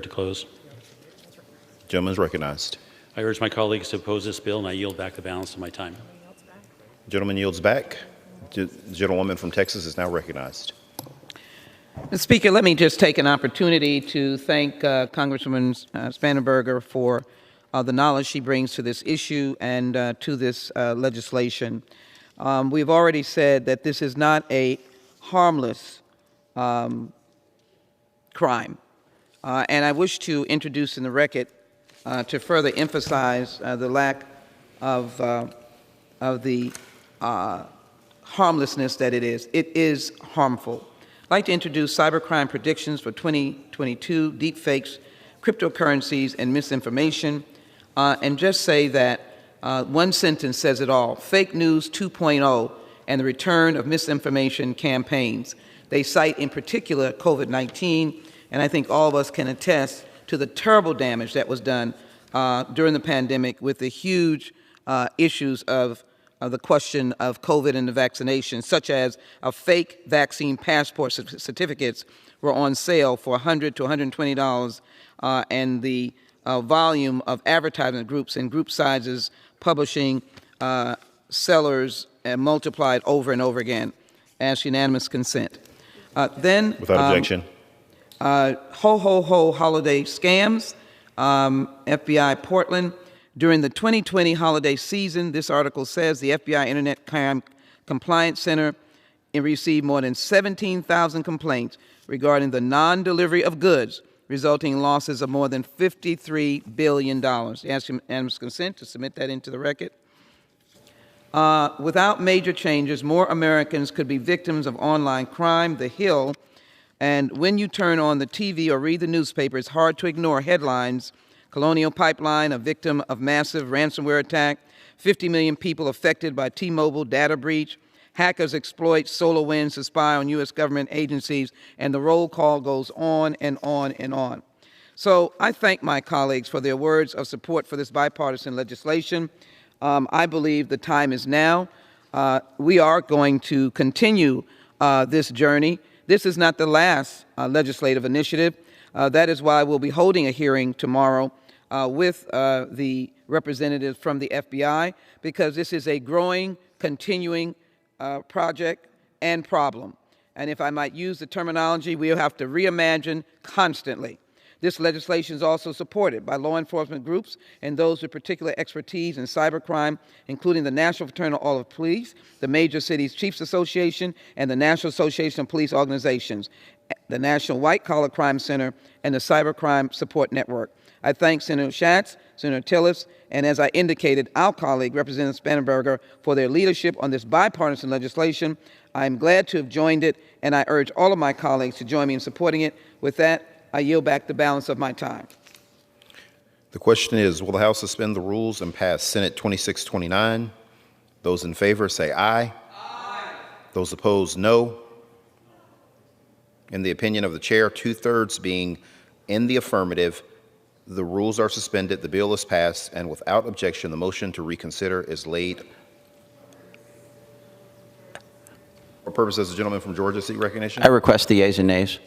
to close. Gentleman is recognized. I urge my colleagues to oppose this bill, and I yield back the balance of my time. Gentleman yields back. The gentlewoman from Texas is now recognized. Mr. Speaker, let me just take an opportunity to thank Congresswoman Spangenberger for the knowledge she brings to this issue and to this legislation. We've already said that this is not a harmless crime. And I wish to introduce in the record to further emphasize the lack of the harmlessness that it is. It is harmful. I'd like to introduce cybercrime predictions for 2022, deepfakes, cryptocurrencies, and misinformation, and just say that one sentence says it all: fake news 2.0 and the return of misinformation campaigns. They cite in particular COVID-19, and I think all of us can attest to the terrible damage that was done during the pandemic with the huge issues of the question of COVID and the vaccination, such as fake vaccine passport certificates were on sale for $100 to $120, and the volume of advertisement groups and group sizes publishing sellers multiplied over and over again. Ask unanimous consent. Then, without objection. Ho, ho, ho holiday scams, FBI Portland. During the 2020 holiday season, this article says the FBI Internet Crime Compliance Center received more than 17,000 complaints regarding the non-delivery of goods, resulting in losses of more than $53 billion. Ask unanimous consent to submit that into the record. Without major changes, more Americans could be victims of online crime. The Hill. And when you turn on the TV or read the newspaper, it's hard to ignore headlines: Colonial Pipeline, a victim of massive ransomware attack, 50 million people affected by T-Mobile data breach, hackers exploit SolarWinds to spy on U.S. government agencies, and the roll call goes on and on and on. So I thank my colleagues for their words of support for this bipartisan legislation. I believe the time is now. We are going to continue this journey. This is not the last legislative initiative. That is why we'll be holding a hearing tomorrow with the representatives from the FBI, because this is a growing, continuing project and problem. And if I might use the terminology, we'll have to reimagine constantly. This legislation is also supported by law enforcement groups and those with particular expertise in cybercrime, including the National Fraternal Order of Police, the Major Cities Chiefs Association, and the National Association of Police Organizations, the National White Collar Crime Center, and the Cybercrime Support Network. I thank Senator Schatz, Senator Tillis, and as I indicated, our colleague, Representative Spangenberger, for their leadership on this bipartisan legislation. I'm glad to have joined it, and I urge all of my colleagues to join me in supporting it. With that, I yield back the balance of my time. The question is, will the House suspend the rules and pass Senate 2629? Those in favor say aye. Aye. Those opposed, no. In the opinion of the chair, 2/3 being in the affirmative, the rules are suspended, the bill is passed, and without objection, the motion to reconsider is laid. For purposes, the gentleman from Georgia seek recognition. I request the yeas and nays.